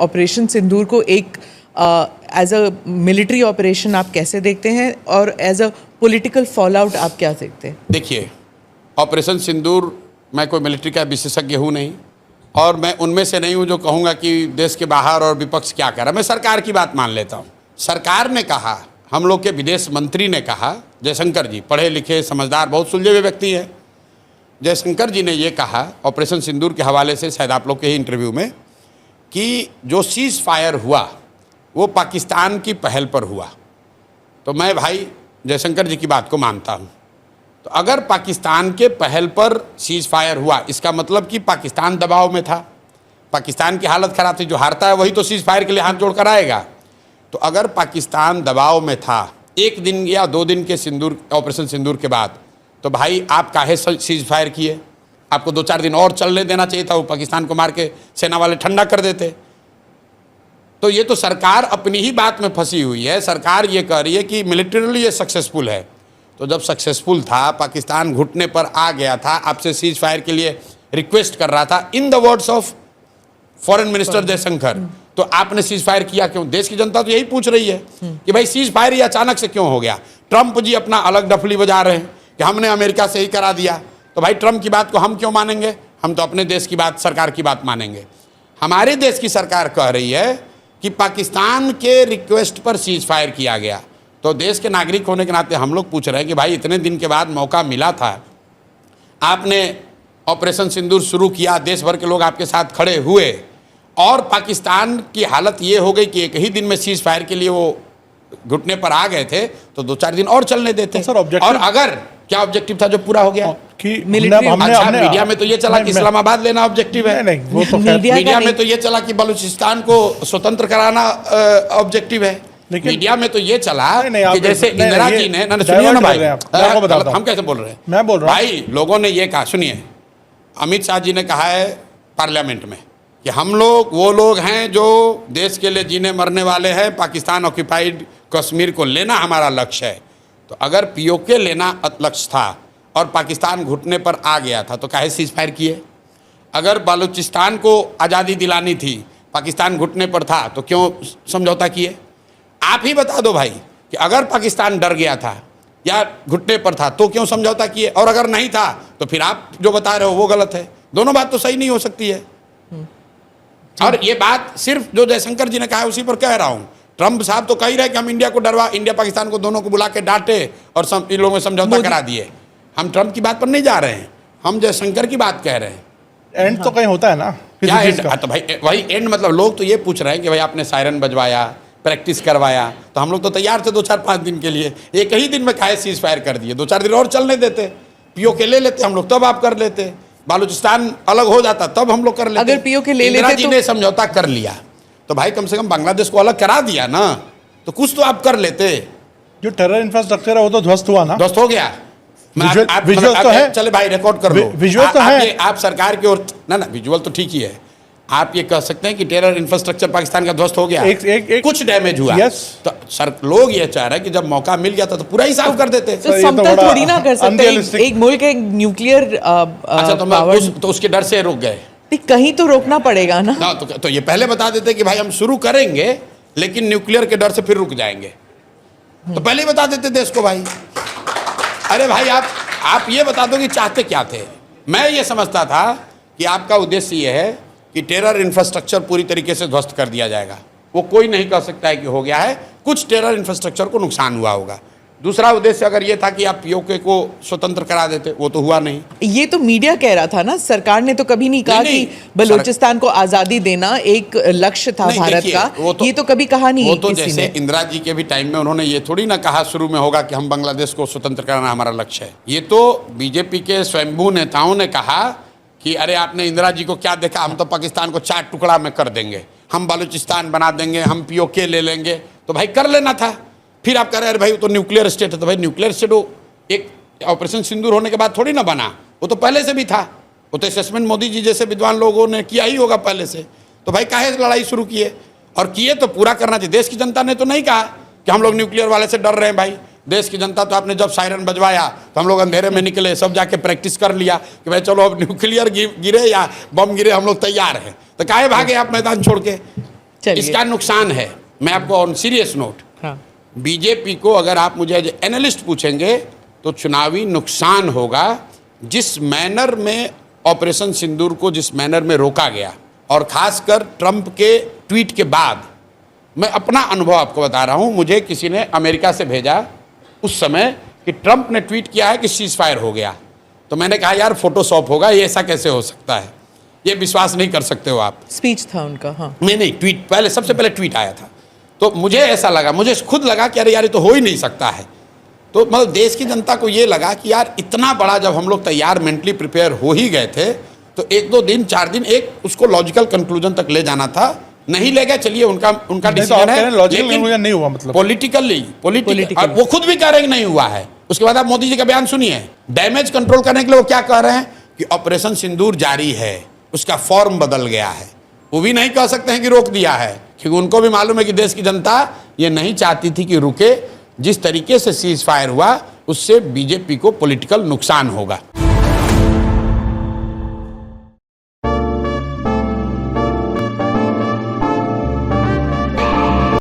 Operation सिंदूर को एक as a military operation आप कैसे देखते हैं और as a political fall out आप क्या देखते हैं? देखिए, ऑपरेशन सिंदूर, मैं कोई मिलिट्री का विशेषज्ञ हूँ नहीं, और मैं उनमें से नहीं हूँ जो कहूँगा कि देश के बाहर और विपक्ष क्या कर रहा है। मैं सरकार की बात मान लेता हूँ। सरकार ने कहा, हम लोग के विदेश मंत्री ने कहा, जयशंकर जी पढ़े लिखे समझदार बहुत सुलझे हुए व्यक्ति हैं, जयशंकर जी ने ये कहा ऑपरेशन सिंदूर के हवाले से, शायद आप लोग के ही इंटरव्यू में, कि जो सीज़ फायर हुआ वो पाकिस्तान की पहल पर हुआ। तो मैं भाई जयशंकर जी की बात को मानता हूँ। तो अगर पाकिस्तान के पहल पर सीज़ फायर हुआ, इसका मतलब कि पाकिस्तान दबाव में था, पाकिस्तान की हालत ख़राब थी। जो हारता है वही तो सीज़ फायर के लिए हाथ जोड़कर आएगा। तो अगर पाकिस्तान दबाव में था 1 दिन या 2 दिन के सिंदूर ऑपरेशन सिंदूर के बाद, तो भाई आप काहे सीज़ फायर किए? आपको 2-4 दिन और चलने देना चाहिए था, वो पाकिस्तान को मार के सेना वाले ठंडा कर देते। तो ये तो सरकार अपनी ही बात में फंसी हुई है। सरकार ये कह रही है कि मिलिटरीली ये सक्सेसफुल है। तो जब सक्सेसफुल था, पाकिस्तान घुटने पर आ गया था, आपसे सीज फायर के लिए रिक्वेस्ट कर रहा था, in the words of foreign minister Jaishankar, तो आपने सीज फायर किया क्यों? देश की जनता तो यही पूछ रही है कि भाई सीज फायर ये अचानक से क्यों हो गया? ट्रंप जी अपना अलग डफली बजा रहे हैं कि हमने अमेरिका से ही करा दिया। तो भाई ट्रंप की बात को हम क्यों मानेंगे? हम तो अपने देश की बात, सरकार की बात मानेंगे। हमारे देश की सरकार कह रही है कि पाकिस्तान के रिक्वेस्ट पर सीज फायर किया गया। तो देश के नागरिक होने के नाते हम लोग पूछ रहे हैं कि भाई इतने दिन के बाद मौका मिला था, आपने ऑपरेशन सिंदूर शुरू किया, देश भर के लोग आपके साथ खड़े हुए, और पाकिस्तान की हालत ये हो गई कि एक ही दिन में सीज फायर के लिए वो घुटने पर आ गए थे, तो 2-4 दिन और चलने देते। तो सर, और अगर क्या ऑब्जेक्टिव था जो पूरा हो गया कि मीडिया में तो ये चला कि इस्लामाबाद लेना ऑब्जेक्टिव है, नहीं, वो तो मीडिया में तो ये चला कि बलूचिस्तान को स्वतंत्र कराना ऑब्जेक्टिव है, मीडिया में तो ये चला कि जैसे इंदिरा जी ने, सुनिए ना भाई, हम कैसे बोल रहे हैं, मैं बोल रहा हूं भाई, लोगों ने ये कहा, सुनिए, अमित शाह जी ने कहा है पार्लियामेंट में कि हम लोग वो लोग हैं जो देश के लिए जीने मरने वाले हैं, पाकिस्तान ऑक्यूपाइड कश्मीर को लेना हमारा लक्ष्य है। तो अगर पीओके लेना लक्ष्य था और पाकिस्तान घुटने पर आ गया था, तो काहे सीज फायर किए? अगर बलूचिस्तान को आज़ादी दिलानी थी, पाकिस्तान घुटने पर था, तो क्यों समझौता किए? आप ही बता दो भाई कि अगर पाकिस्तान डर गया था या घुटने पर था, तो क्यों समझौता किए? और अगर नहीं था, तो फिर आप जो बता रहे हो वो गलत है। दोनों बात तो सही नहीं हो सकती है। और ये बात सिर्फ जो जयशंकर जी ने कहा है उसी पर कह रहा हूँ। ट्रंप साहब तो कह ही रहे कि हम इंडिया को डरवा, इंडिया पाकिस्तान को दोनों को बुला के डांटे और इन लोगों में समझौता करा दिए। हम ट्रंप की बात पर नहीं जा रहे हैं, हम जयशंकर की बात कह रहे हैं। एंड तो कहीं होता है ना, क्या एंड? तो भाई वही एंड, मतलब लोग तो ये पूछ रहे हैं कि भाई आपने सायरन बजवाया, प्रैक्टिस करवाया, तो हम लोग तो तैयार थे 2-4-5 दिन के लिए। एक ही दिन में काहे सीज फायर कर दिए? 2-4 दिन और चलने देते, पीओके ले लेते हम लोग, तब आप कर लेते। बालूचिस्तान अलग हो जाता तब हम लोग कर लेते। अगर पीओके ले लेते, इंदिरा जी ने समझौता कर लिया, तो भाई कम से कम बांग्लादेश को अलग करा दिया ना, तो कुछ तो आप कर लेते। जो टेरर इंफ्रास्ट्रक्चर है वो तो ध्वस्त हुआ ना, ध्वस्त हो गया। विजुअल तो है, चले भाई रिकॉर्ड कर लो, विजुअल तो है। आप सरकार की ओर ना विजुअल तो ठीक ही है। आप ये कह सकते हैं कि टेरर इंफ्रास्ट्रक्चर पाकिस्तान का ध्वस्त हो गया, कुछ डैमेज हुआ, तो सर लोग ये चाह रहे हैं कि जब मौका मिल गया था तो पूरा ही साफ कर देते। तो समतल थोड़ी ना कर सकते, एक मुल्क एक न्यूक्लियर, अच्छा तो उसके डर से रुक गए, कहीं तो रोकना पड़ेगा ना। तो ये पहले बता देते कि भाई हम शुरू करेंगे लेकिन न्यूक्लियर के डर से फिर रुक जाएंगे, तो पहले ही बता देते देश को भाई। अरे भाई आप ये बता दो कि चाहते क्या थे। मैं ये समझता था कि आपका उद्देश्य ये है कि टेरर इंफ्रास्ट्रक्चर पूरी तरीके से ध्वस्त कर दिया जाएगा। वो कोई नहीं कह सकता है कि हो गया है, कुछ टेरर इंफ्रास्ट्रक्चर को नुकसान हुआ होगा। दूसरा उद्देश्य अगर ये था कि आप पीओके को स्वतंत्र करा देते, वो तो हुआ नहीं। ये तो मीडिया कह रहा था ना, सरकार ने तो कभी नहीं कहा कि बलूचिस्तान को आज़ादी देना एक लक्ष्य था भारत का, ये तो कभी कहा नहीं। वो तो जैसे इंदिरा जी के भी टाइम में उन्होंने ये थोड़ी ना कहा शुरू में होगा कि हम बांग्लादेश को स्वतंत्र कराना हमारा लक्ष्य है। ये तो बीजेपी के स्वयंभू नेताओं ने कहा कि अरे आपने इंदिरा जी को क्या देखा, हम तो पाकिस्तान को 4 टुकड़ा में कर देंगे, हम बलूचिस्तान बना देंगे, हम पीओके ले लेंगे। तो भाई कर लेना था। फिर आप कह रहे हैं भाई वो तो न्यूक्लियर स्टेट है, तो भाई न्यूक्लियर स्टेट वो एक ऑपरेशन सिंदूर होने के बाद थोड़ी ना बना, वो तो पहले से भी था। वो तो असेसमेंट मोदी जी जैसे विद्वान लोगों ने किया ही होगा पहले से। तो भाई काहे लड़ाई शुरू किए? और किए तो पूरा करना चाहिए। देश की जनता ने तो नहीं कहा कि हम लोग न्यूक्लियर वाले से डर रहे हैं। भाई देश की जनता तो आपने जब सायरन बजवाया तो हम लोग अंधेरे में निकले, सब जाके प्रैक्टिस कर लिया कि भाई चलो अब न्यूक्लियर गिरे या बम गिरे हम लोग तैयार हैं। तो काहे भागे आप मैदान छोड़ के? चलिए। इसका नुकसान है। मैं आपको ऑन सीरियस नोट, हाँ, बीजेपी को अगर आप मुझे एज एनालिस्ट पूछेंगे तो चुनावी नुकसान होगा। जिस मैनर में ऑपरेशन सिंदूर को जिस मैनर में रोका गया, और खासकर ट्रंप के ट्वीट के बाद, मैं अपना अनुभव आपको बता रहा हूं। मुझे किसी ने अमेरिका से भेजा उस समय कि ट्रंप ने ट्वीट किया है कि सीज फायर हो गया। तो मैंने कहा यार फोटोशॉप होगा, ये ऐसा कैसे हो सकता है, ये विश्वास नहीं कर सकते हो आप। स्पीच था उनका। हाँ, नहीं, ट्वीट पहले, सबसे पहले ट्वीट आया था। तो मुझे ऐसा लगा, मुझे खुद लगा कि अरे यार ये तो हो ही नहीं सकता है। तो मतलब देश की जनता को ये लगा कि यार इतना बड़ा, जब हम लोग तैयार मेंटली प्रिपेयर हो ही गए थे तो 1-2 दिन 4 दिन एक उसको लॉजिकल कंक्लूजन तक ले जाना था। नहीं ले गए, चलिए उनका डिसीजन है, लेकिन नहीं हुआ, मतलब पॉलिटिकल वो खुद भी कह रहे हैं कि नहीं हुआ है। उसके बाद आप मोदी जी का बयान सुनिए, डैमेज कंट्रोल करने के लिए वो क्या कह रहे हैं कि ऑपरेशन सिंदूर जारी है, उसका फॉर्म बदल गया है। वो भी नहीं कह सकते हैं कि रोक दिया है, क्योंकि उनको भी मालूम है कि देश की जनता ये नहीं चाहती थी कि रुके। जिस तरीके से सीज फायर हुआ उससे बीजेपी को पॉलिटिकल नुकसान होगा।